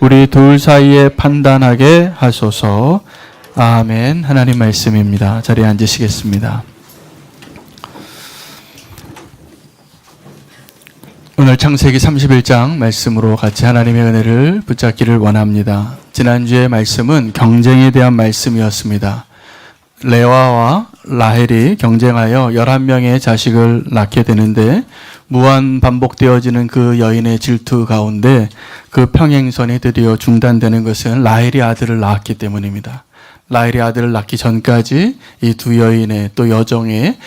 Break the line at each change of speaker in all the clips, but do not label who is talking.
우리 둘 사이에 판단하게 하소서. 아멘. 하나님 말씀입니다. 자리에 앉으시겠습니다. 오늘 창세기 31장 말씀으로 같이 하나님의 은혜를 붙잡기를 원합니다. 지난주의 말씀은 경쟁에 대한 말씀이었습니다. 레아와 라헬이 경쟁하여 11명의 자식을 낳게 되는데 무한 반복되어지는 그 여인의 질투 가운데 그 평행선이 드디어 중단되는 것은 라헬이 아들을 낳았기 때문입니다. 라헬이 아들을 낳기 전까지 이 두 여인의 또 여종의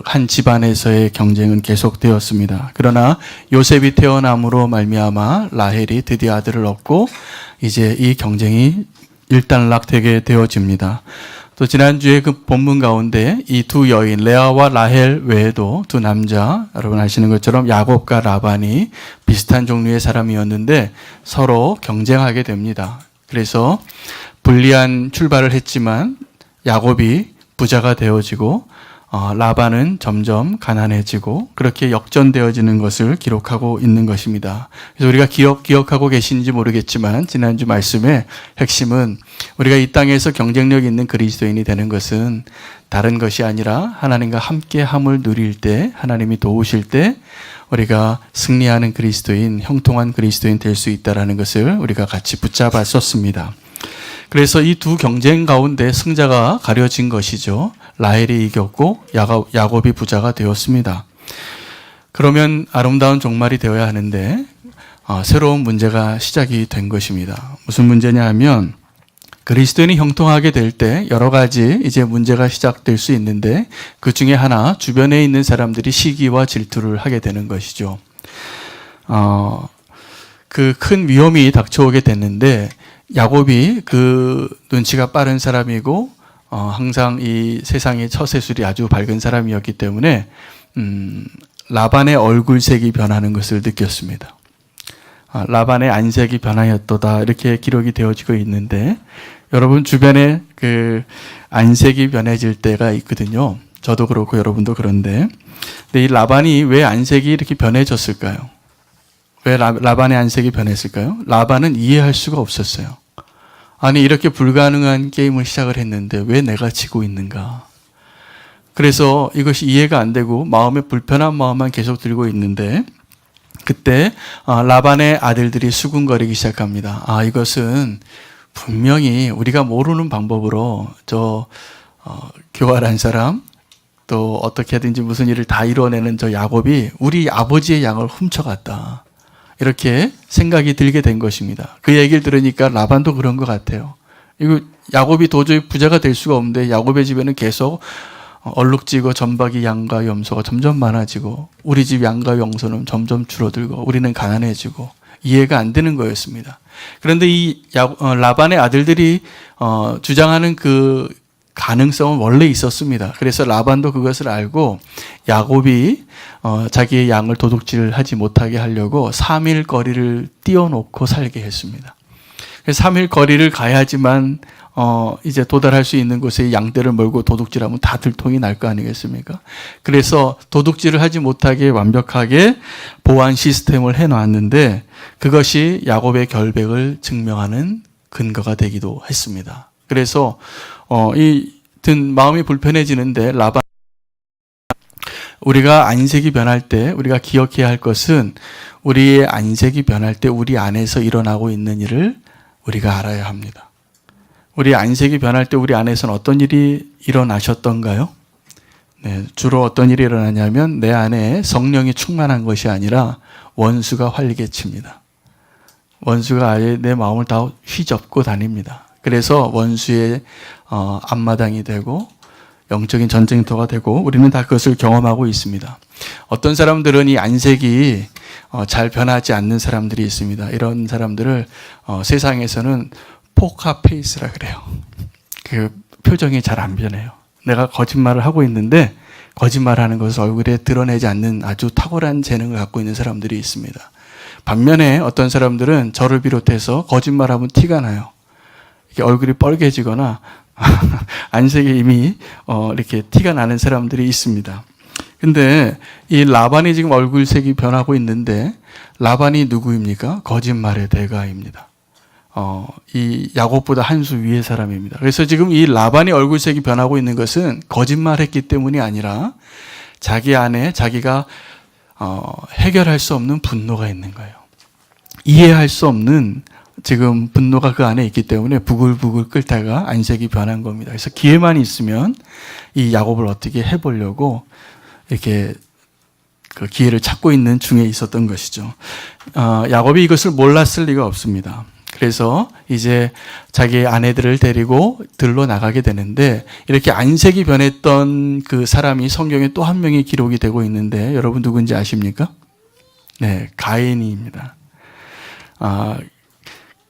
한 집안에서의 경쟁은 계속되었습니다. 그러나 요셉이 태어남으로 말미암아 라헬이 드디어 아들을 얻고 이제 이 경쟁이 일단락되게 되어집니다. 또 지난주에 그 본문 가운데 이 두 여인 레아와 라헬 외에도 두 남자, 여러분 아시는 것처럼 야곱과 라반이 비슷한 종류의 사람이었는데 서로 경쟁하게 됩니다. 그래서 불리한 출발을 했지만 야곱이 부자가 되어지고 라반은 점점 가난해지고 그렇게 역전되어지는 것을 기록하고 있는 것입니다. 그래서 우리가 기억하고 계신지 모르겠지만 지난주 말씀의 핵심은 우리가 이 땅에서 경쟁력 있는 그리스도인이 되는 것은 다른 것이 아니라 하나님과 함께함을 누릴 때, 하나님이 도우실 때 우리가 승리하는 그리스도인, 형통한 그리스도인 될 수 있다는 것을 우리가 같이 붙잡았었습니다. 그래서 이 두 경쟁 가운데 승자가 가려진 것이죠. 라헬이 이겼고 야곱이 부자가 되었습니다. 그러면 아름다운 종말이 되어야 하는데 새로운 문제가 시작이 된 것입니다. 무슨 문제냐 하면 그리스도인이 형통하게 될 때 여러 가지 이제 문제가 시작될 수 있는데 그 중에 하나 주변에 있는 사람들이 시기와 질투를 하게 되는 것이죠. 그 큰 위험이 닥쳐오게 됐는데 야곱이 그 눈치가 빠른 사람이고 항상 이 세상의 처세술이 아주 밝은 사람이었기 때문에 라반의 얼굴색이 변하는 것을 느꼈습니다. 라반의 안색이 변하였도다 이렇게 기록이 되어지고 있는데 여러분 주변에 그 안색이 변해질 때가 있거든요. 저도 그렇고 여러분도 그런데 근데 이 라반이 왜 안색이 이렇게 변해졌을까요? 왜 라반의 안색이 변했을까요? 라반은 이해할 수가 없었어요. 아니 이렇게 불가능한 게임을 시작을 했는데 왜 내가 지고 있는가? 그래서 이것이 이해가 안 되고 마음에 불편한 마음만 계속 들고 있는데 그때 라반의 아들들이 수군거리기 시작합니다. 이것은 분명히 우리가 모르는 방법으로 교활한 사람 또 어떻게 하든지 무슨 일을 다 이뤄내는 저 야곱이 우리 아버지의 양을 훔쳐갔다. 이렇게 생각이 들게 된 것입니다. 그 얘기를 들으니까 라반도 그런 것 같아요. 이거 야곱이 도저히 부자가 될 수가 없는데 야곱의 집에는 계속 얼룩지고 전박이 양과 염소가 점점 많아지고 우리 집 양과 염소는 점점 줄어들고 우리는 가난해지고 이해가 안 되는 거였습니다. 그런데 이 라반의 아들들이 주장하는 그 가능성은 원래 있었습니다. 그래서 라반도 그것을 알고 야곱이 자기의 양을 도둑질하지 못하게 하려고 3일 거리를 띄워놓고 살게 했습니다. 3일 거리를 가야지만 이제 도달할 수 있는 곳에 양떼를 몰고 도둑질하면 다 들통이 날 거 아니겠습니까? 그래서 도둑질을 하지 못하게 완벽하게 보안 시스템을 해놨는데 그것이 야곱의 결백을 증명하는 근거가 되기도 했습니다. 그래서 마음이 불편해지는데 라반 우리가 안색이 변할 때 우리가 기억해야 할 것은 우리의 안색이 변할 때 우리 안에서 일어나고 있는 일을 우리가 알아야 합니다. 우리 안색이 변할 때 우리 안에서는 어떤 일이 일어나셨던가요? 네, 주로 어떤 일이 일어나냐면 내 안에 성령이 충만한 것이 아니라 원수가 활개칩니다. 원수가 아예 내 마음을 다 휘젓고 다닙니다. 그래서 원수의 앞마당이 되고 영적인 전쟁터가 되고 우리는 다 그것을 경험하고 있습니다. 어떤 사람들은 이 안색이 잘 변하지 않는 사람들이 있습니다. 이런 사람들을 세상에서는 포카페이스라 그래요. 그 표정이 잘 안 변해요. 내가 거짓말을 하고 있는데 거짓말하는 것을 얼굴에 드러내지 않는 아주 탁월한 재능을 갖고 있는 사람들이 있습니다. 반면에 어떤 사람들은 저를 비롯해서 거짓말하면 티가 나요. 이렇게 얼굴이 뻘개지거나 안색이 이미 이렇게 티가 나는 사람들이 있습니다. 근데 이 라반이 지금 얼굴색이 변하고 있는데 라반이 누구입니까? 거짓말의 대가입니다. 이 야곱보다 한 수 위의 사람입니다. 그래서 지금 이 라반의 얼굴색이 변하고 있는 것은 거짓말했기 때문이 아니라 자기 안에 자기가 해결할 수 없는 분노가 있는 거예요. 이해할 수 없는 지금 분노가 그 안에 있기 때문에 부글부글 끓다가 안색이 변한 겁니다. 그래서 기회만 있으면 이 야곱을 어떻게 해보려고 이렇게 그 기회를 찾고 있는 중에 있었던 것이죠. 야곱이 이것을 몰랐을 리가 없습니다. 그래서 이제 자기 아내들을 데리고 들러 나가게 되는데 이렇게 안색이 변했던 그 사람이 성경에 또 한 명이 기록이 되고 있는데 여러분 누군지 아십니까? 네, 가인입니다.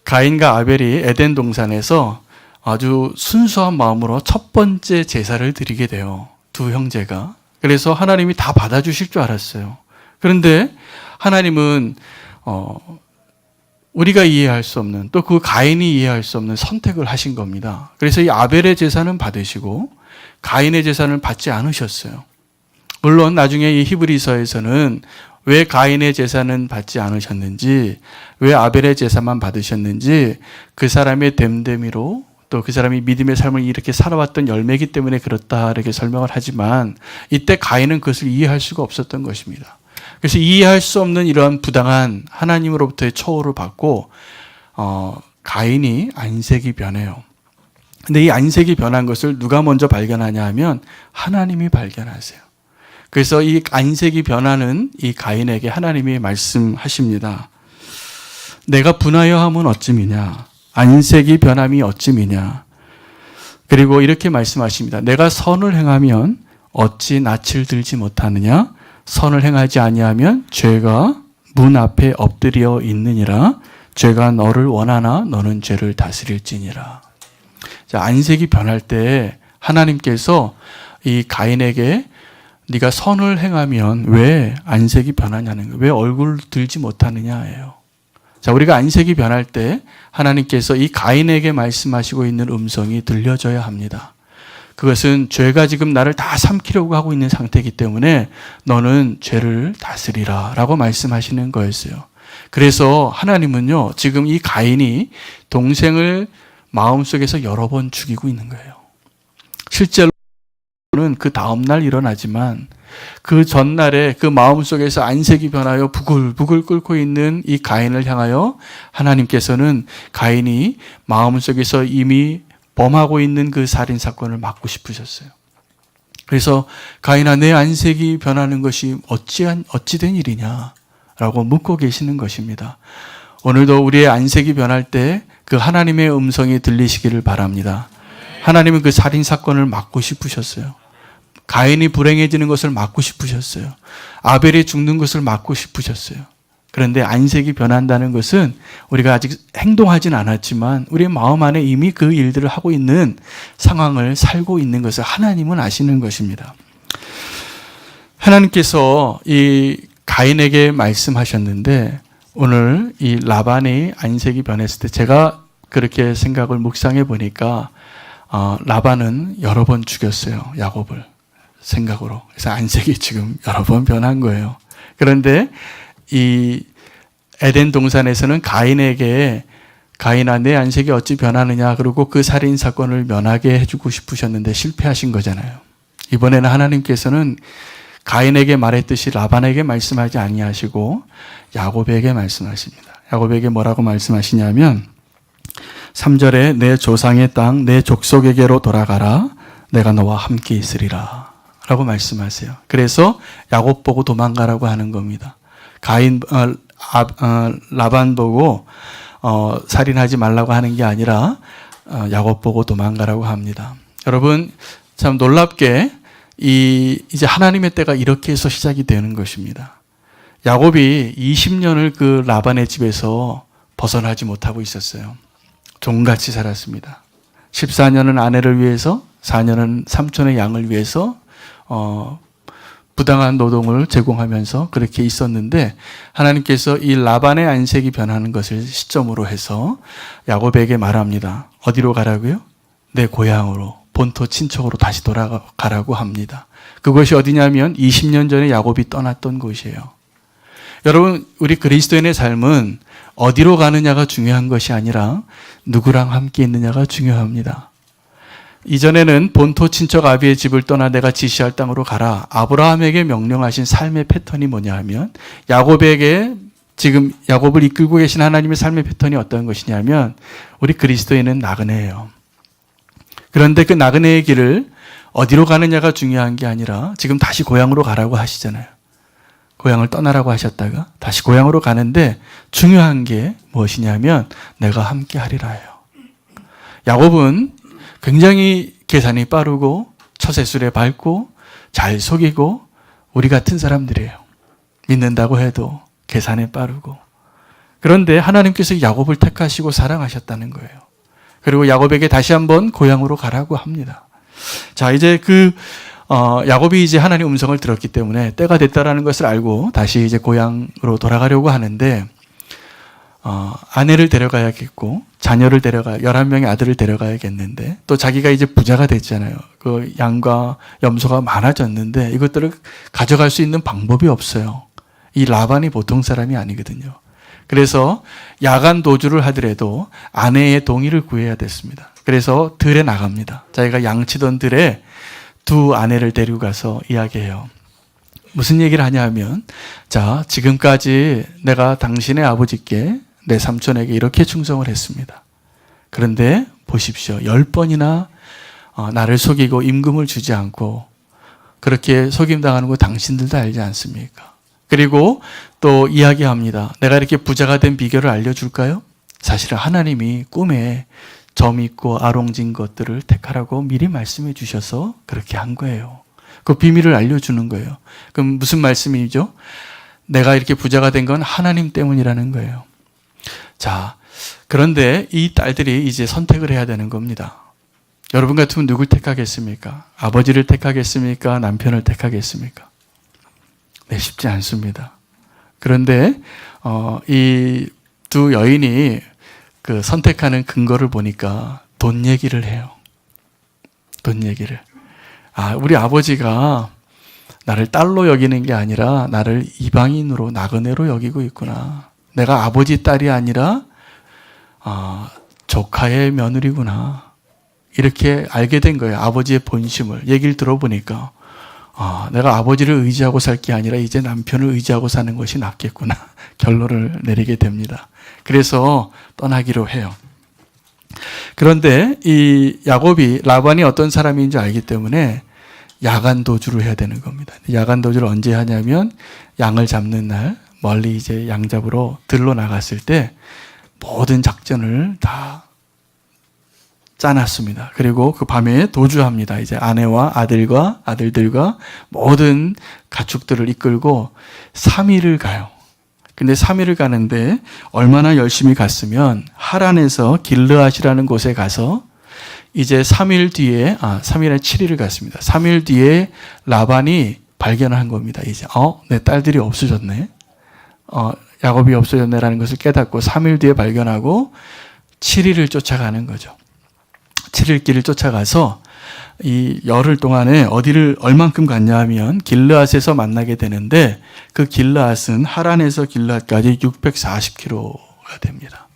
가인과 아벨이 에덴 동산에서 아주 순수한 마음으로 첫 번째 제사를 드리게 돼요. 두 형제가. 그래서 하나님이 다 받아주실 줄 알았어요. 그런데 하나님은 우리가 이해할 수 없는 또 그 가인이 이해할 수 없는 선택을 하신 겁니다. 그래서 이 아벨의 제사는 받으시고 가인의 제사는 받지 않으셨어요. 물론 나중에 이 히브리서에서는 왜 가인의 제사는 받지 않으셨는지, 왜 아벨의 제사만 받으셨는지 그 사람의 됨됨이로 또 그 사람이 믿음의 삶을 이렇게 살아왔던 열매이기 때문에 그렇다 이렇게 설명을 하지만 이때 가인은 그것을 이해할 수가 없었던 것입니다. 그래서 이해할 수 없는 이러한 부당한 하나님으로부터의 처우를 받고 가인이 안색이 변해요. 근데 이 안색이 변한 것을 누가 먼저 발견하냐 하면 하나님이 발견하세요. 그래서 이 안색이 변하는 이 가인에게 하나님이 말씀하십니다. 내가 분하여 함은 어찌미냐? 안색이 변함이 어찌미냐? 그리고 이렇게 말씀하십니다. 내가 선을 행하면 어찌 낯을 들지 못하느냐? 선을 행하지 아니하면 죄가 문 앞에 엎드려 있느니라. 죄가 너를 원하나 너는 죄를 다스릴지니라. 자, 안색이 변할 때 하나님께서 이 가인에게 네가 선을 행하면 왜 안색이 변하냐는 거예요. 왜 얼굴 들지 못하느냐예요. 자, 우리가 안색이 변할 때 하나님께서 이 가인에게 말씀하시고 있는 음성이 들려져야 합니다. 그것은 죄가 지금 나를 다 삼키려고 하고 있는 상태이기 때문에 너는 죄를 다스리라 라고 말씀하시는 거였어요. 그래서 하나님은요, 지금 이 가인이 동생을 마음속에서 여러 번 죽이고 있는 거예요. 실제로는 그 다음날 일어나지만 그 전날에 그 마음속에서 안색이 변하여 부글부글 끓고 있는 이 가인을 향하여 하나님께서는 가인이 마음속에서 이미 범하고 있는 그 살인사건을 막고 싶으셨어요. 그래서 가인아, 내 안색이 변하는 것이 어찌된 일이냐 라고 묻고 계시는 것입니다. 오늘도 우리의 안색이 변할 때 그 하나님의 음성이 들리시기를 바랍니다. 하나님은 그 살인사건을 막고 싶으셨어요. 가인이 불행해지는 것을 막고 싶으셨어요. 아벨이 죽는 것을 막고 싶으셨어요. 그런데 안색이 변한다는 것은 우리가 아직 행동하진 않았지만 우리의 마음 안에 이미 그 일들을 하고 있는 상황을 살고 있는 것을 하나님은 아시는 것입니다. 하나님께서 이 가인에게 말씀하셨는데 오늘 이 라반이 안색이 변했을 때 제가 그렇게 생각을 묵상해 보니까 라반은 여러 번 죽였어요. 야곱을 생각으로. 그래서 안색이 지금 여러 번 변한 거예요. 그런데 이 에덴 동산에서는 가인에게 가인아, 내 안색이 어찌 변하느냐 그리고 그 살인 사건을 면하게 해주고 싶으셨는데 실패하신 거잖아요. 이번에는 하나님께서는 가인에게 말했듯이 라반에게 말씀하지 아니하시고 야곱에게 말씀하십니다. 야곱에게 뭐라고 말씀하시냐면 3절에 내 조상의 땅 내 족속에게로 돌아가라. 내가 너와 함께 있으리라 라고 말씀하세요. 그래서 야곱 보고 도망가라고 하는 겁니다. 라반 보고 살인하지 말라고 하는 게 아니라 야곱 보고 도망가라고 합니다. 여러분 참 놀랍게 이제 하나님의 때가 이렇게 해서 시작이 되는 것입니다. 야곱이 20년을 그 라반의 집에서 벗어나지 못하고 있었어요. 종같이 살았습니다. 14년은 아내를 위해서, 4년은 삼촌의 양을 위해서 부당한 노동을 제공하면서 그렇게 있었는데 하나님께서 이 라반의 안색이 변하는 것을 시점으로 해서 야곱에게 말합니다. 어디로 가라고요? 내 고향으로, 본토 친척으로 다시 돌아가라고 합니다. 그것이 어디냐면 20년 전에 야곱이 떠났던 곳이에요. 여러분, 우리 그리스도인의 삶은 어디로 가느냐가 중요한 것이 아니라 누구랑 함께 있느냐가 중요합니다. 이전에는 본토 친척 아비의 집을 떠나 내가 지시할 땅으로 가라. 아브라함에게 명령하신 삶의 패턴이 뭐냐 하면 야곱에게 지금 야곱을 이끌고 계신 하나님의 삶의 패턴이 어떤 것이냐면 우리 그리스도인은 나그네예요. 그런데 그 나그네의 길을 어디로 가느냐가 중요한 게 아니라 지금 다시 고향으로 가라고 하시잖아요. 고향을 떠나라고 하셨다가 다시 고향으로 가는데 중요한 게 무엇이냐면 내가 함께 하리라 해요. 야곱은 굉장히 계산이 빠르고 처세술에 밝고 잘 속이고 우리 같은 사람들이에요. 믿는다고 해도 계산에 빠르고. 그런데 하나님께서 야곱을 택하시고 사랑하셨다는 거예요. 그리고 야곱에게 다시 한번 고향으로 가라고 합니다. 자, 이제 야곱이 이제 하나님 음성을 들었기 때문에 때가 됐다라는 것을 알고 다시 이제 고향으로 돌아가려고 하는데, 아내를 데려가야겠고, 자녀를 11명의 아들을 데려가야겠는데, 또 자기가 이제 부자가 됐잖아요. 그 양과 염소가 많아졌는데, 이것들을 가져갈 수 있는 방법이 없어요. 이 라반이 보통 사람이 아니거든요. 그래서 야간 도주를 하더라도 아내의 동의를 구해야 됐습니다. 그래서 들에 나갑니다. 자기가 양치던 들에 두 아내를 데리고 가서 이야기해요. 무슨 얘기를 하냐 하면, 자, 지금까지 내가 당신의 아버지께 내 삼촌에게 이렇게 충성을 했습니다. 그런데 보십시오. 10번이나 나를 속이고 임금을 주지 않고 그렇게 속임당하는 거 당신들도 알지 않습니까? 그리고 또 이야기합니다. 내가 이렇게 부자가 된 비결을 알려줄까요? 사실은 하나님이 꿈에 점 있고 아롱진 것들을 택하라고 미리 말씀해 주셔서 그렇게 한 거예요. 그 비밀을 알려주는 거예요. 그럼 무슨 말씀이죠? 내가 이렇게 부자가 된 건 하나님 때문이라는 거예요. 자, 그런데 이 딸들이 이제 선택을 해야 되는 겁니다. 여러분 같으면 누굴 택하겠습니까? 아버지를 택하겠습니까? 남편을 택하겠습니까? 네, 쉽지 않습니다. 그런데 이 두 여인이 그 선택하는 근거를 보니까 돈 얘기를 해요. 돈 얘기를. 우리 아버지가 나를 딸로 여기는 게 아니라 나를 이방인으로 나그네로 여기고 있구나. 내가 아버지 딸이 아니라 조카의 며느리구나. 이렇게 알게 된 거예요. 아버지의 본심을. 얘기를 들어보니까 내가 아버지를 의지하고 살 게 아니라 이제 남편을 의지하고 사는 것이 낫겠구나. 결론을 내리게 됩니다. 그래서 떠나기로 해요. 그런데 이 야곱이 라반이 어떤 사람인지 알기 때문에 야간 도주를 해야 되는 겁니다. 야간 도주를 언제 하냐면 양을 잡는 날 멀리 이제 양 잡으러 들러 나갔을 때 모든 작전을 다 짜놨습니다. 그리고 그 밤에 도주합니다. 이제 아내와 아들들과 모든 가축들을 이끌고 3일을 가요. 근데 3일을 가는데 얼마나 열심히 갔으면 하란에서 길르앗이라는 곳에 가서 이제 3일 뒤에 3일에 7일을 갔습니다. 3일 뒤에 라반이 발견한 겁니다. 이제 내 딸들이 없어졌네. 야곱이 없어졌네라는 것을 깨닫고 3일 뒤에 발견하고 7일을 쫓아가는 거죠. 7일 길을 쫓아가서 이 열흘 동안에 어디를 얼만큼 갔냐 하면 길르앗에서 만나게 되는데 그 길르앗은 하란에서 길르앗까지 640km가 됩니다.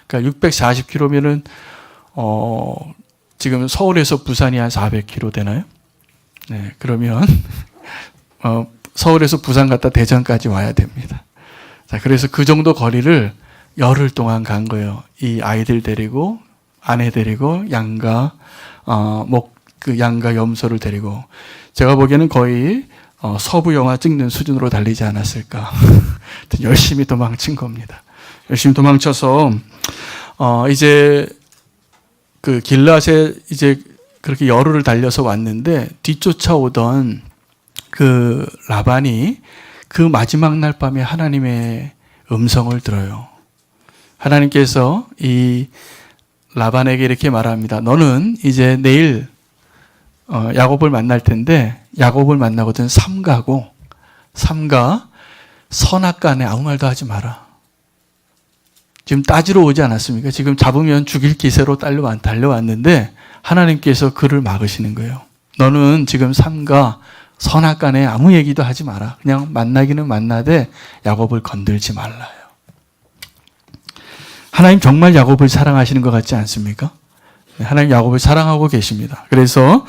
그러니까 640km면은 지금 서울에서 부산이 한 400km 되나요? 네, 그러면 서울에서 부산 갔다 대전까지 와야 됩니다. 자, 그래서 그 정도 거리를 열흘 동안 간 거예요. 이 아이들 데리고 아내 데리고 양과 양과 염소를 데리고 제가 보기에는 거의 서부 영화 찍는 수준으로 달리지 않았을까. 열심히 도망친 겁니다. 열심히 도망쳐서 이제 그 길앗에 이제 그렇게 열흘을 달려서 왔는데 뒤쫓아오던 그 라반이 그 마지막 날 밤에 하나님의 음성을 들어요. 하나님께서 이 라반에게 이렇게 말합니다. 너는 이제 내일 야곱을 만날 텐데 야곱을 만나거든 삼가 선악간에 아무 말도 하지 마라. 지금 따지러 오지 않았습니까? 지금 잡으면 죽일 기세로 달려왔는데 하나님께서 그를 막으시는 거예요. 너는 지금 삼가 선악간에 아무 얘기도 하지 마라. 그냥 만나기는 만나되 야곱을 건들지 말라요. 하나님 정말 야곱을 사랑하시는 것 같지 않습니까? 하나님 야곱을 사랑하고 계십니다. 그래서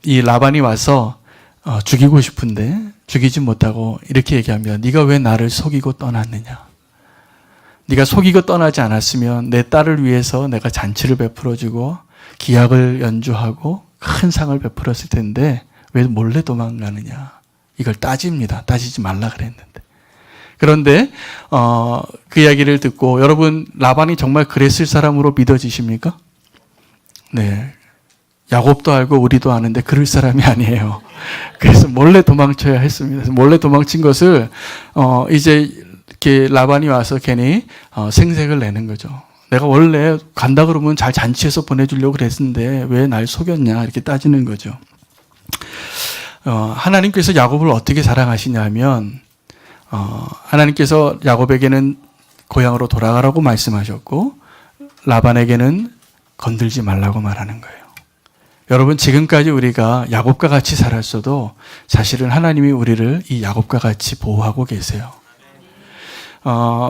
이 라반이 와서 죽이고 싶은데 죽이지 못하고 이렇게 얘기하면 네가 왜 나를 속이고 떠났느냐? 네가 속이고 떠나지 않았으면 내 딸을 위해서 내가 잔치를 베풀어주고 기약을 연주하고 큰 상을 베풀었을 텐데 왜 몰래 도망가느냐? 이걸 따집니다. 따지지 말라 그랬는데. 그런데 그 이야기를 듣고 여러분 라반이 정말 그랬을 사람으로 믿어지십니까? 네. 야곱도 알고 우리도 아는데 그럴 사람이 아니에요. 그래서 몰래 도망쳐야 했습니다. 몰래 도망친 것을 이제 이렇게 라반이 와서 괜히 생색을 내는 거죠. 내가 원래 간다 그러면 잘 잔치해서 보내주려고 그랬는데 왜 날 속였냐 이렇게 따지는 거죠. 하나님께서 야곱을 어떻게 사랑하시냐면 하나님께서 야곱에게는 고향으로 돌아가라고 말씀하셨고 라반에게는 건들지 말라고 말하는 거예요. 여러분 지금까지 우리가 야곱과 같이 살았어도 사실은 하나님이 우리를 이 야곱과 같이 보호하고 계세요.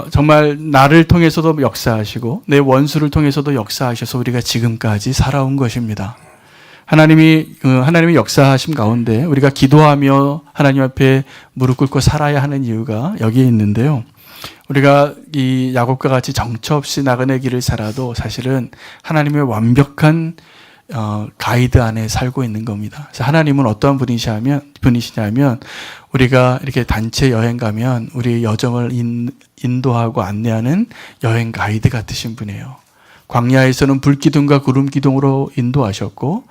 정말 나를 통해서도 역사하시고 내 원수를 통해서도 역사하셔서 우리가 지금까지 살아온 것입니다. 하나님이 역사하심 가운데 우리가 기도하며 하나님 앞에 무릎 꿇고 살아야 하는 이유가 여기에 있는데요. 우리가 이 야곱과 같이 정처 없이 나그네 길을 살아도 사실은 하나님의 완벽한 가이드 안에 살고 있는 겁니다. 그래서 하나님은 어떠한 분이시냐면 우리가 이렇게 단체 여행 가면 우리 여정을 인도하고 안내하는 여행 가이드 같으신 분이에요. 광야에서는 불기둥과 구름기둥으로 인도하셨고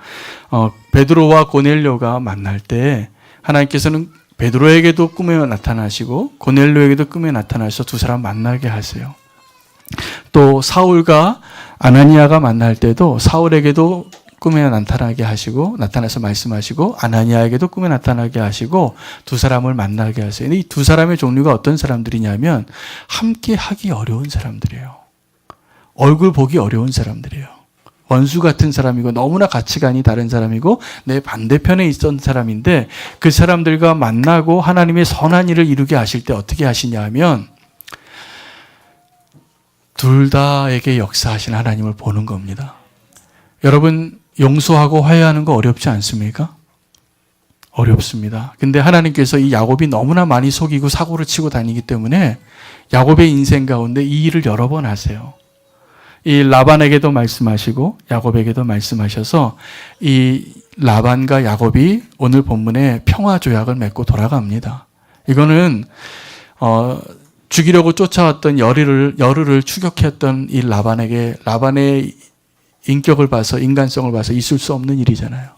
베드로와 고넬료가 만날 때 하나님께서는 베드로에게도 꿈에 나타나시고 고넬료에게도 꿈에 나타나셔서 두 사람 만나게 하세요. 또 사울과 아나니아가 만날 때도 사울에게도 꿈에 나타나게 하시고 나타나서 말씀하시고 아나니아에게도 꿈에 나타나게 하시고 두 사람을 만나게 하세요. 이 두 사람의 종류가 어떤 사람들이냐면 함께 하기 어려운 사람들이에요. 얼굴 보기 어려운 사람들이에요. 원수 같은 사람이고 너무나 가치관이 다른 사람이고 내 반대편에 있던 사람인데 그 사람들과 만나고 하나님의 선한 일을 이루게 하실 때 어떻게 하시냐 하면 둘 다에게 역사하신 하나님을 보는 겁니다. 여러분 용서하고 화해하는 거 어렵지 않습니까? 어렵습니다. 근데 하나님께서 이 야곱이 너무나 많이 속이고 사고를 치고 다니기 때문에 야곱의 인생 가운데 이 일을 여러 번 하세요. 이 라반에게도 말씀하시고 야곱에게도 말씀하셔서 이 라반과 야곱이 오늘 본문에 평화 조약을 맺고 돌아갑니다. 이거는 죽이려고 쫓아왔던 여르를 추격했던 이 라반의 인격을 봐서 인간성을 봐서 있을 수 없는 일이잖아요.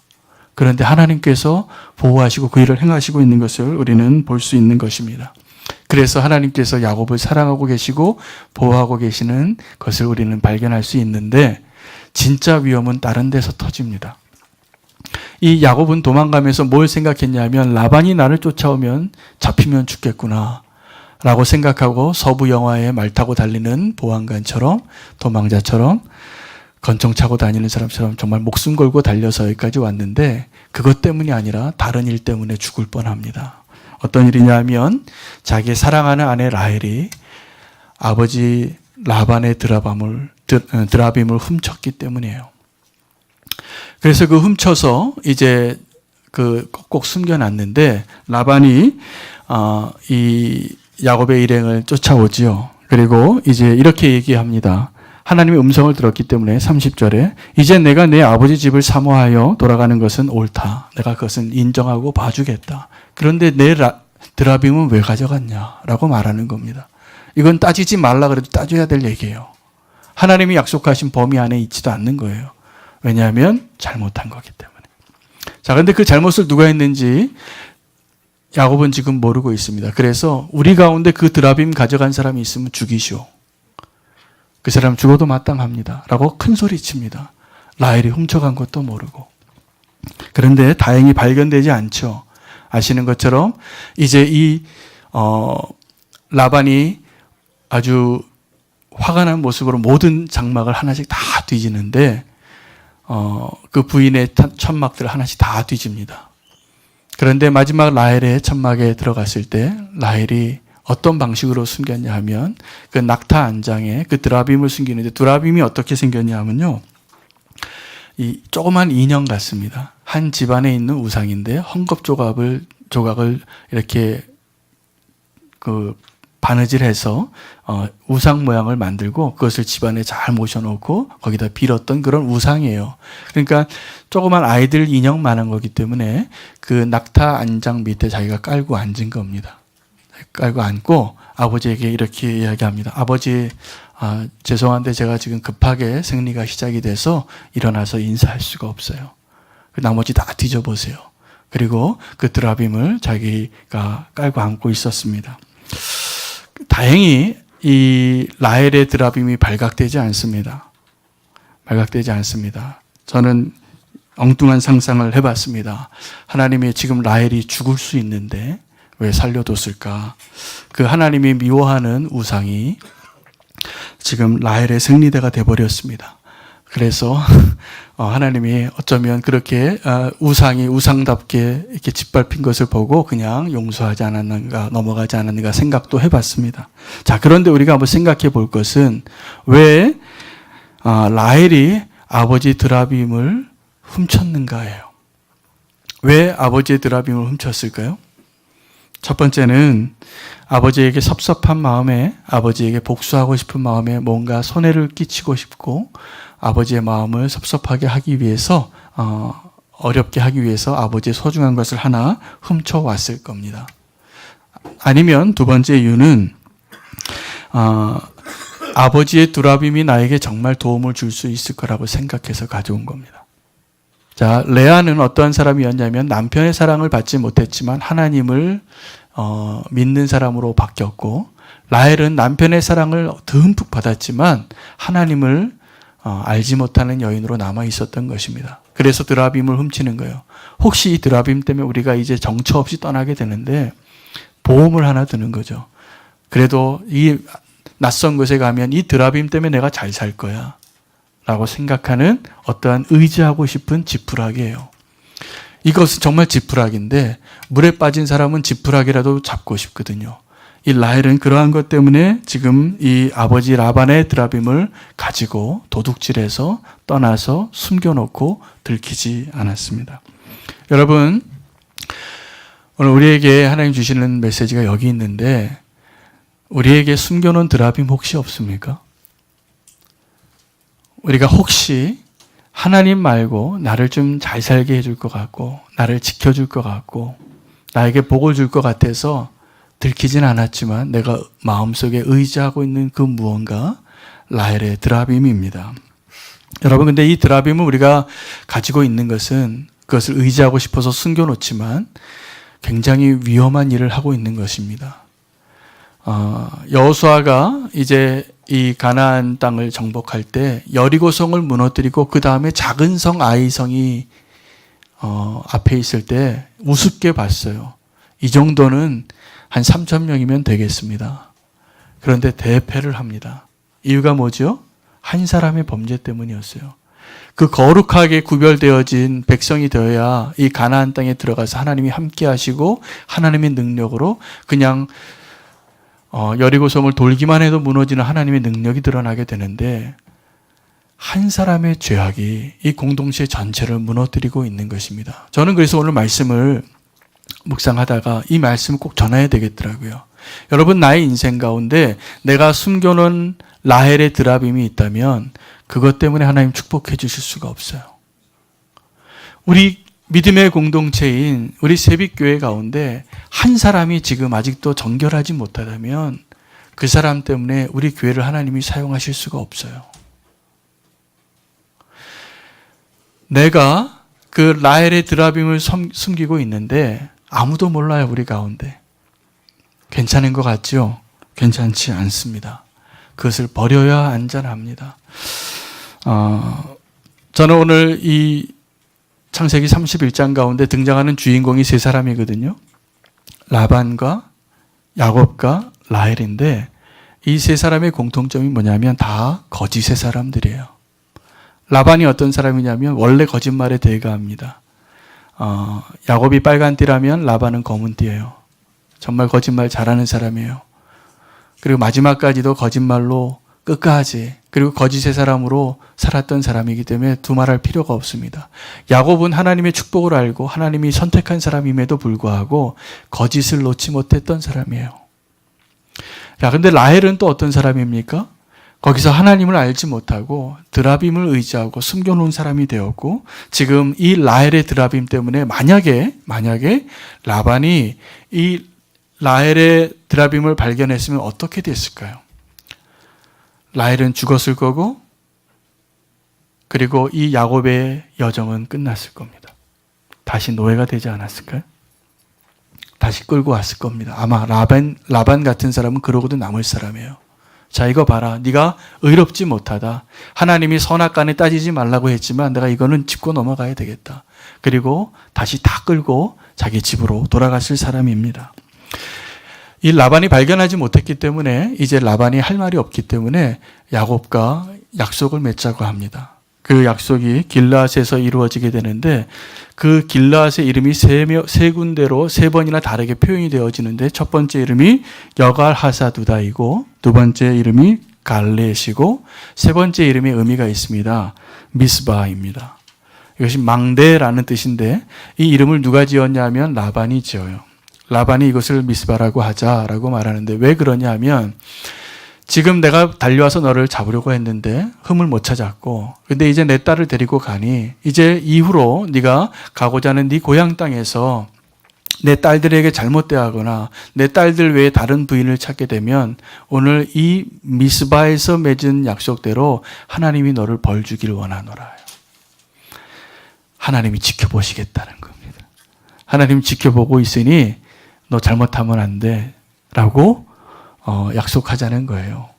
그런데 하나님께서 보호하시고 그 일을 행하시고 있는 것을 우리는 볼 수 있는 것입니다. 그래서 하나님께서 야곱을 사랑하고 계시고 보호하고 계시는 것을 우리는 발견할 수 있는데 진짜 위험은 다른 데서 터집니다. 이 야곱은 도망가면서 뭘 생각했냐면 라반이 나를 쫓아오면 잡히면 죽겠구나 라고 생각하고 서부 영화에 말 타고 달리는 보안관처럼 도망자처럼 건총 차고 다니는 사람처럼 정말 목숨 걸고 달려서 여기까지 왔는데 그것 때문이 아니라 다른 일 때문에 죽을 뻔합니다. 어떤 일이냐면 자기의 사랑하는 아내 라헬이 아버지 라반의 드라빔을 훔쳤기 때문이에요. 그래서 그 훔쳐서 이제 꼭 숨겨놨는데 라반이 이 야곱의 일행을 쫓아오지요. 그리고 이제 이렇게 얘기합니다. 하나님의 음성을 들었기 때문에 30절에 이제 내가 내 아버지 집을 사모하여 돌아가는 것은 옳다. 내가 그것은 인정하고 봐주겠다. 그런데 내 드라빔은 왜 가져갔냐라고 말하는 겁니다. 이건 따지지 말라 그래도 따져야 될 얘기예요. 하나님이 약속하신 범위 안에 있지도 않는 거예요. 왜냐하면 잘못한 거기 때문에. 자, 그런데 그 잘못을 누가 했는지 야곱은 지금 모르고 있습니다. 그래서 우리 가운데 그 드라빔 가져간 사람이 있으면 죽이시오. 그 사람 죽어도 마땅합니다. 라고 큰 소리 칩니다. 라헬이 훔쳐간 것도 모르고. 그런데 다행히 발견되지 않죠. 아시는 것처럼 이제 이 라반이 아주 화가 난 모습으로 모든 장막을 하나씩 다 뒤지는데 그 부인의 천막들을 하나씩 다 뒤집니다. 그런데 마지막 라헬의 천막에 들어갔을 때 라헬이 어떤 방식으로 숨겼냐 하면 그 낙타 안장에 그 드라빔을 숨기는데 드라빔이 어떻게 생겼냐 하면요. 이 조그만 인형 같습니다. 한 집안에 있는 우상인데 헝겊 조각을 이렇게 그 바느질해서 우상 모양을 만들고 그것을 집안에 잘 모셔놓고 거기다 빌었던 그런 우상이에요. 그러니까 조그만 아이들 인형만한 거기 때문에 그 낙타 안장 밑에 자기가 깔고 앉은 겁니다. 깔고 앉고 아버지에게 이렇게 이야기합니다. 아버지, 죄송한데 제가 지금 급하게 생리가 시작이 돼서 일어나서 인사할 수가 없어요. 나머지 다 뒤져보세요. 그리고 그 드라빔을 자기가 깔고 앉고 있었습니다. 다행히 이 라헬의 드라빔이 발각되지 않습니다. 발각되지 않습니다. 저는 엉뚱한 상상을 해봤습니다. 하나님이 지금 라헬이 죽을 수 있는데 왜 살려뒀을까? 그 하나님이 미워하는 우상이 지금 라헬의 생리대가 돼버렸습니다. 그래서 하나님이 어쩌면 그렇게 우상이 우상답게 이렇게 짓밟힌 것을 보고 그냥 용서하지 않았는가, 넘어가지 않았는가 생각도 해봤습니다. 자, 그런데 우리가 한번 생각해 볼 것은 왜 라헬이 아버지 드라빔을 훔쳤는가예요. 왜 아버지의 드라빔을 훔쳤을까요? 첫 번째는 아버지에게 섭섭한 마음에, 아버지에게 복수하고 싶은 마음에 뭔가 손해를 끼치고 싶고 아버지의 마음을 섭섭하게 하기 위해서, 어렵게 하기 위해서 아버지의 소중한 것을 하나 훔쳐왔을 겁니다. 아니면 두 번째 이유는 아버지의 드라빔이 나에게 정말 도움을 줄 수 있을 거라고 생각해서 가져온 겁니다. 자, 레아는 어떠한 사람이었냐면 남편의 사랑을 받지 못했지만 하나님을 믿는 사람으로 바뀌었고, 라헬은 남편의 사랑을 듬뿍 받았지만 하나님을 알지 못하는 여인으로 남아 있었던 것입니다. 그래서 드라빔을 훔치는 거예요. 혹시 이 드라빔 때문에 우리가 이제 정처 없이 떠나게 되는데 보험을 하나 드는 거죠. 그래도 이 낯선 곳에 가면 이 드라빔 때문에 내가 잘 살 거야 라고 생각하는 어떠한 의지하고 싶은 지푸라기예요. 이것은 정말 지푸라기인데 물에 빠진 사람은 지푸라기라도 잡고 싶거든요. 이 라헬은 그러한 것 때문에 지금 이 아버지 라반의 드라빔을 가지고 도둑질해서 떠나서 숨겨놓고 들키지 않았습니다. 여러분, 오늘 우리에게 하나님 주시는 메시지가 여기 있는데 우리에게 숨겨놓은 드라빔 혹시 없습니까? 우리가 혹시 하나님 말고 나를 좀 잘 살게 해줄 것 같고 나를 지켜줄 것 같고 나에게 복을 줄 것 같아서 들키진 않았지만 내가 마음속에 의지하고 있는 그 무언가 라헬의 드라빔입니다. 여러분, 근데 이 드라빔을 우리가 가지고 있는 것은 그것을 의지하고 싶어서 숨겨놓지만 굉장히 위험한 일을 하고 있는 것입니다. 여호수아가 이제 이 가나안 땅을 정복할 때 여리고성을 무너뜨리고 그 다음에 작은 성 아이성이 앞에 있을 때 우습게 봤어요. 이 정도는 한 3,000명이면 되겠습니다. 그런데 대패를 합니다. 이유가 뭐죠? 한 사람의 범죄 때문이었어요. 그 거룩하게 구별되어진 백성이 되어야 이 가나안 땅에 들어가서 하나님이 함께 하시고 하나님의 능력으로 그냥 여리고성을 돌기만 해도 무너지는 하나님의 능력이 드러나게 되는데 한 사람의 죄악이 이 공동체 전체를 무너뜨리고 있는 것입니다. 저는 그래서 오늘 말씀을 묵상하다가 이 말씀을 꼭 전해야 되겠더라고요. 여러분, 나의 인생 가운데 내가 숨겨놓은 라헬의 드라빔이 있다면 그것 때문에 하나님 축복해 주실 수가 없어요. 우리 믿음의 공동체인 우리 새빛교회 가운데 한 사람이 지금 아직도 정결하지 못하다면 그 사람 때문에 우리 교회를 하나님이 사용하실 수가 없어요. 내가 그 라헬의 드라빔을 숨기고 있는데 아무도 몰라요, 우리 가운데. 괜찮은 것 같죠? 괜찮지 않습니다. 그것을 버려야 안전합니다. 저는 오늘 이 창세기 31장 가운데 등장하는 주인공이 세 사람이거든요. 라반과 야곱과 라헬인데 이 세 사람의 공통점이 뭐냐면 다 거짓의 사람들이에요. 라반이 어떤 사람이냐면 원래 거짓말에 대가합니다. 야곱이 빨간 띠라면 라반은 검은 띠예요. 정말 거짓말 잘하는 사람이에요. 그리고 마지막까지도 거짓말로 끝까지, 그리고 거짓의 사람으로 살았던 사람이기 때문에 두말할 필요가 없습니다. 야곱은 하나님의 축복을 알고 하나님이 선택한 사람임에도 불구하고 거짓을 놓지 못했던 사람이에요. 자, 근데 라헬은 또 어떤 사람입니까? 거기서 하나님을 알지 못하고 드라빔을 의지하고 숨겨놓은 사람이 되었고, 지금 이 라헬의 드라빔 때문에 만약에 라반이 이 라헬의 드라빔을 발견했으면 어떻게 됐을까요? 라헬은 죽었을 거고, 그리고 이 야곱의 여정은 끝났을 겁니다. 다시 노예가 되지 않았을까요? 다시 끌고 왔을 겁니다. 아마 라반 같은 사람은 그러고도 남을 사람이에요. 자, 이거 봐라. 네가 의롭지 못하다. 하나님이 선악간에 따지지 말라고 했지만 내가 이거는 짚고 넘어가야 되겠다. 그리고 다시 다 끌고 자기 집으로 돌아갔을 사람입니다. 이 라반이 발견하지 못했기 때문에 이제 라반이 할 말이 없기 때문에 야곱과 약속을 맺자고 합니다. 그 약속이 길르앗에서 이루어지게 되는데, 그 길르앗의 이름이 세 군데로 세 번이나 다르게 표현이 되어지는데, 첫 번째 이름이 여갈하사두다이고, 두 번째 이름이 갈렛이고, 세 번째 이름의 의미가 있습니다. 미스바입니다. 이것이 망대라는 뜻인데, 이 이름을 누가 지었냐면 라반이 지어요. 라반이 이것을 미스바라고 하자라고 말하는데, 왜 그러냐 하면, 지금 내가 달려와서 너를 잡으려고 했는데 흠을 못 찾았고, 근데 이제 내 딸을 데리고 가니 이제 이후로 네가 가고자 하는 네 고향 땅에서 내 딸들에게 잘못 대하거나 내 딸들 외에 다른 부인을 찾게 되면 오늘 이 미스바에서 맺은 약속대로 하나님이 너를 벌 주길 원하노라. 하나님이 지켜보시겠다는 겁니다. 하나님 지켜보고 있으니 너 잘못하면 안 돼 라고 약속하자는 거예요.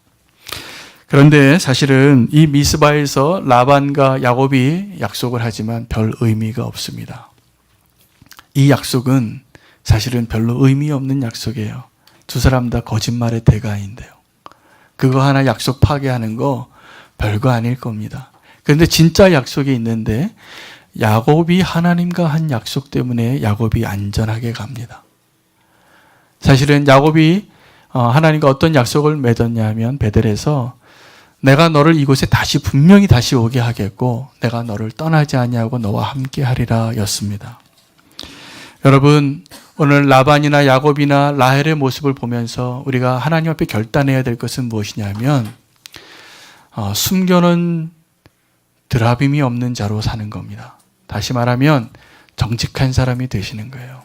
그런데 사실은 이 미스바에서 라반과 야곱이 약속을 하지만 별 의미가 없습니다. 이 약속은 사실은 별로 의미 없는 약속이에요. 두 사람 다 거짓말의 대가인데요. 그거 하나 약속 파괴하는 거 별거 아닐 겁니다. 그런데 진짜 약속이 있는데, 야곱이 하나님과 한 약속 때문에 야곱이 안전하게 갑니다. 사실은 야곱이 하나님과 어떤 약속을 맺었냐 하면, 베델에서 내가 너를 이곳에 분명히 다시 오게 하겠고 내가 너를 떠나지 아니하고 너와 함께 하리라 였습니다. 여러분, 오늘 라반이나 야곱이나 라헬의 모습을 보면서 우리가 하나님 앞에 결단해야 될 것은 무엇이냐면, 숨겨놓은 드라빔이 없는 자로 사는 겁니다. 다시 말하면 정직한 사람이 되시는 거예요.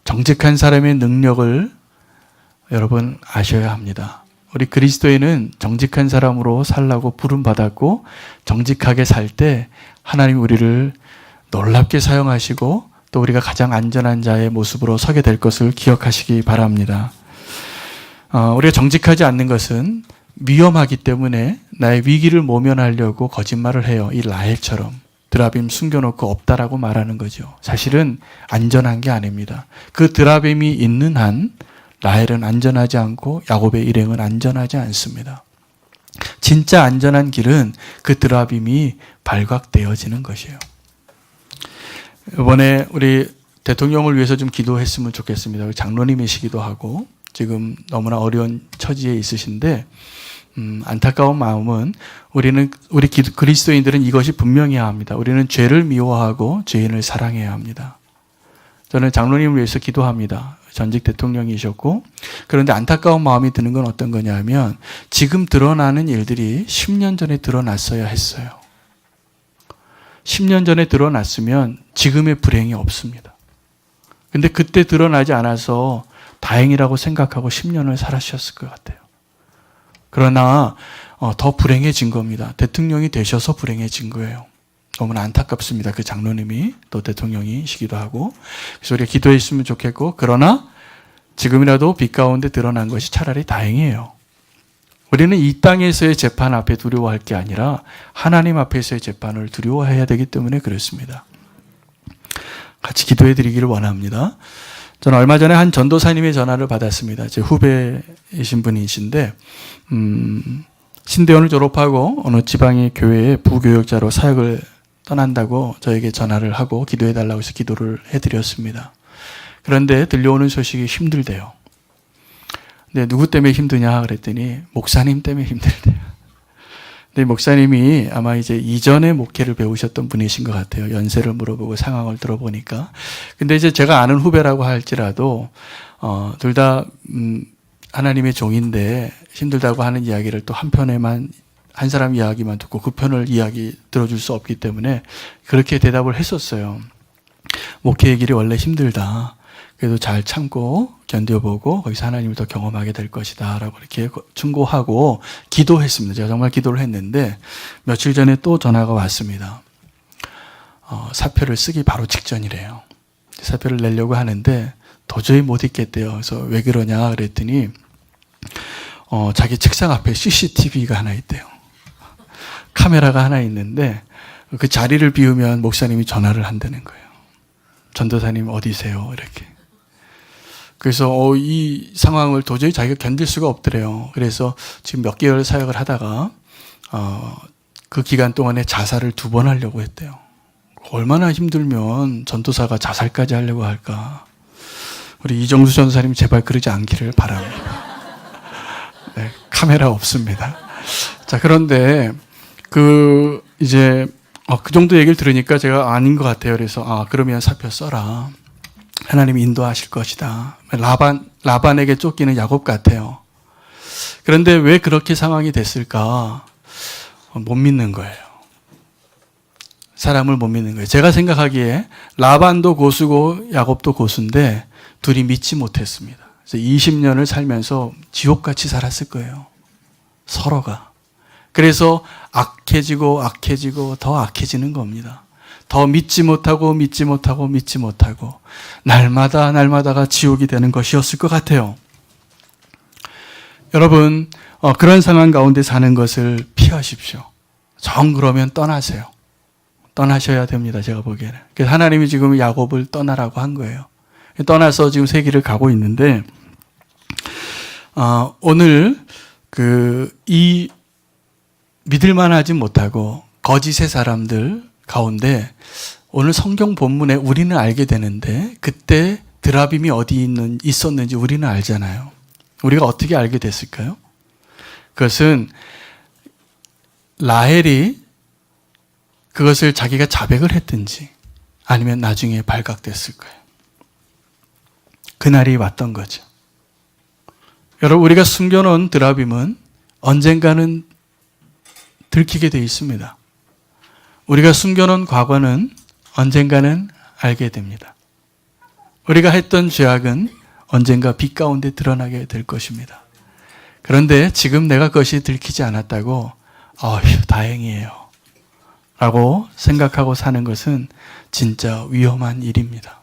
정직한 사람의 능력을 여러분 아셔야 합니다. 우리 그리스도인은 정직한 사람으로 살라고 부름받았고, 정직하게 살 때 하나님이 우리를 놀랍게 사용하시고 또 우리가 가장 안전한 자의 모습으로 서게 될 것을 기억하시기 바랍니다. 우리가 정직하지 않는 것은 위험하기 때문에 나의 위기를 모면하려고 거짓말을 해요. 이 라헬처럼 드라빔 숨겨놓고 없다라고 말하는 거죠. 사실은 안전한 게 아닙니다. 그 드라빔이 있는 한 라헬은 안전하지 않고 야곱의 일행은 안전하지 않습니다. 진짜 안전한 길은 그 드라빔이 발각되어지는 것이에요. 이번에 우리 대통령을 위해서 좀 기도했으면 좋겠습니다. 장로님이시기도 하고 지금 너무나 어려운 처지에 있으신데, 안타까운 마음은 우리 그리스도인들은 이것이 분명해야 합니다. 우리는 죄를 미워하고 죄인을 사랑해야 합니다. 저는 장로님을 위해서 기도합니다. 전직 대통령이셨고, 그런데 안타까운 마음이 드는 건 어떤 거냐면, 지금 드러나는 일들이 10년 전에 드러났어야 했어요. 10년 전에 드러났으면 지금의 불행이 없습니다. 근데 그때 드러나지 않아서 다행이라고 생각하고 10년을 살아주셨을 것 같아요. 그러나 더 불행해진 겁니다. 대통령이 되셔서 불행해진 거예요. 너무나 안타깝습니다. 그 장로님이 또 대통령이시기도 하고. 그래서 우리가 기도했으면 좋겠고, 그러나 지금이라도 빛 가운데 드러난 것이 차라리 다행이에요. 우리는 이 땅에서의 재판 앞에 두려워할 게 아니라 하나님 앞에서의 재판을 두려워해야 되기 때문에 그렇습니다. 같이 기도해 드리기를 원합니다. 저는 얼마 전에 한 전도사님의 전화를 받았습니다. 제 후배이신 분이신데, 신대원을 졸업하고 어느 지방의 교회에 부교역자로 사역을 떠난다고 저에게 전화를 하고 기도해 달라고 해서 기도를 해드렸습니다. 그런데 들려오는 소식이 힘들대요. 근데 누구 때문에 힘드냐 그랬더니 목사님 때문에 힘들대요. 근데 목사님이 아마 이제 이전에 목회를 배우셨던 분이신 것 같아요. 연세를 물어보고 상황을 들어보니까. 근데 이제 제가 아는 후배라고 할지라도 둘 다 하나님의 종인데 힘들다고 하는 이야기를 또 한편에만 한 사람 이야기만 듣고 그 편을 이야기 들어줄 수 없기 때문에 그렇게 대답을 했었어요. 목회의 길이 원래 힘들다. 그래도 잘 참고 견뎌보고 거기서 하나님을 더 경험하게 될 것이다 라고 이렇게 충고하고 기도했습니다. 제가 정말 기도를 했는데 며칠 전에 또 전화가 왔습니다. 사표를 쓰기 바로 직전이래요. 사표를 내려고 하는데 도저히 못 읽겠대요. 그래서 왜 그러냐 그랬더니 자기 책상 앞에 CCTV가 하나 있대요. 카메라가 하나 있는데 그 자리를 비우면 목사님이 전화를 한다는 거예요. 전도사님 어디세요? 이렇게. 그래서 이 상황을 도저히 자기가 견딜 수가 없더래요. 그래서 지금 몇 개월 사역을 하다가 그 기간 동안에 자살을 2번 하려고 했대요. 얼마나 힘들면 전도사가 자살까지 하려고 할까. 우리 이정수 전도사님 제발 그러지 않기를 바랍니다. 네, 카메라 없습니다. 자, 그런데 이제 그 정도 얘기를 들으니까 제가 아닌 것 같아요. 그래서 그러면 사표 써라. 하나님이 인도하실 것이다. 라반에게 쫓기는 야곱 같아요. 그런데 왜 그렇게 상황이 됐을까? 못 믿는 거예요. 사람을 못 믿는 거예요. 제가 생각하기에 라반도 고수고 야곱도 고수인데 둘이 믿지 못했습니다. 그래서 20년을 살면서 지옥같이 살았을 거예요. 서로가. 그래서 악해지고 더 악해지는 겁니다. 더 믿지 못하고 날마다가 지옥이 되는 것이었을 것 같아요. 여러분, 그런 상황 가운데 사는 것을 피하십시오. 정 그러면 떠나세요. 떠나셔야 됩니다. 제가 보기에는. 그래서 하나님이 지금 야곱을 떠나라고 한 거예요. 떠나서 지금 세기를 가고 있는데 오늘 이 믿을만하지 못하고 거짓의 사람들 가운데 오늘 성경 본문에 우리는 알게 되는데 그때 드라빔이 어디 있었는지 우리는 알잖아요. 우리가 어떻게 알게 됐을까요? 그것은 라헬이 그것을 자기가 자백을 했든지 아니면 나중에 발각됐을 거예요. 그날이 왔던 거죠. 여러분, 우리가 숨겨놓은 드라빔은 언젠가는 들키게 돼 있습니다. 우리가 숨겨놓은 과거는 언젠가는 알게 됩니다. 우리가 했던 죄악은 언젠가 빛 가운데 드러나게 될 것입니다. 그런데 지금 내가 그것이 들키지 않았다고 다행이에요 라고 생각하고 사는 것은 진짜 위험한 일입니다.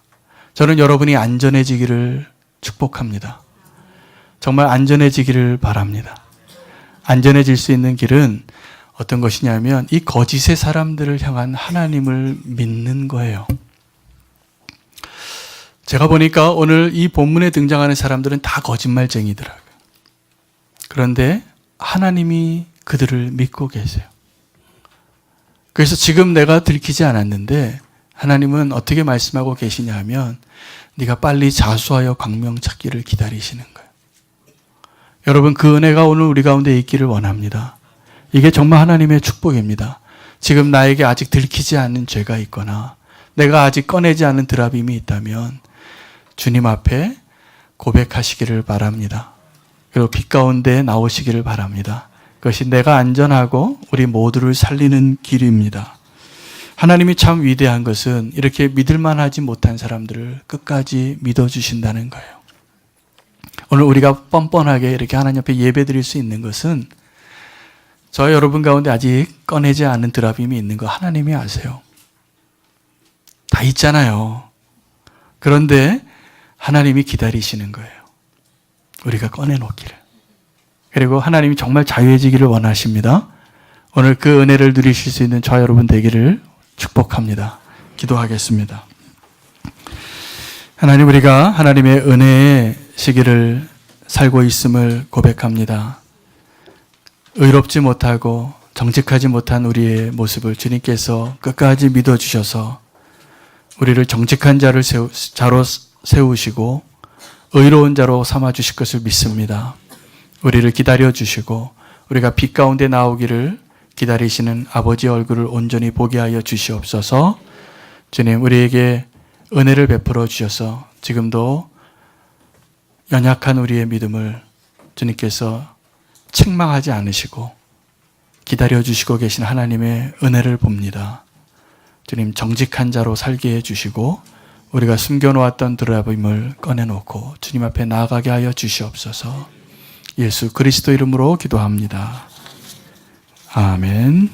저는 여러분이 안전해지기를 축복합니다. 정말 안전해지기를 바랍니다. 안전해질 수 있는 길은 어떤 것이냐면 이 거짓의 사람들을 향한 하나님을 믿는 거예요. 제가 보니까 오늘 이 본문에 등장하는 사람들은 다 거짓말쟁이더라고요. 그런데 하나님이 그들을 믿고 계세요. 그래서 지금 내가 들키지 않았는데 하나님은 어떻게 말씀하고 계시냐 하면 네가 빨리 자수하여 광명 찾기를 기다리시는 거예요. 여러분, 그 은혜가 오늘 우리 가운데 있기를 원합니다. 이게 정말 하나님의 축복입니다. 지금 나에게 아직 들키지 않는 죄가 있거나 내가 아직 꺼내지 않은 드라빔이 있다면 주님 앞에 고백하시기를 바랍니다. 그리고 빛 가운데 나오시기를 바랍니다. 그것이 내가 안전하고 우리 모두를 살리는 길입니다. 하나님이 참 위대한 것은 이렇게 믿을만하지 못한 사람들을 끝까지 믿어주신다는 거예요. 오늘 우리가 뻔뻔하게 이렇게 하나님 앞에 예배드릴 수 있는 것은 저와 여러분 가운데 아직 꺼내지 않은 드라빔이 있는 거 하나님이 아세요. 다 있잖아요. 그런데 하나님이 기다리시는 거예요. 우리가 꺼내놓기를. 그리고 하나님이 정말 자유해지기를 원하십니다. 오늘 그 은혜를 누리실 수 있는 저와 여러분 되기를 축복합니다. 기도하겠습니다. 하나님, 우리가 하나님의 은혜의 시기를 살고 있음을 고백합니다. 의롭지 못하고 정직하지 못한 우리의 모습을 주님께서 끝까지 믿어주셔서 우리를 정직한 자로 세우시고 의로운 자로 삼아주실 것을 믿습니다. 우리를 기다려 주시고 우리가 빛 가운데 나오기를 기다리시는 아버지의 얼굴을 온전히 보게 하여 주시옵소서. 주님, 우리에게 은혜를 베풀어 주셔서 지금도 연약한 우리의 믿음을 주님께서 책망하지 않으시고 기다려 주시고 계신 하나님의 은혜를 봅니다. 주님, 정직한 자로 살게 해주시고 우리가 숨겨놓았던 드라빔을 꺼내놓고 주님 앞에 나아가게 하여 주시옵소서. 예수 그리스도 이름으로 기도합니다. 아멘.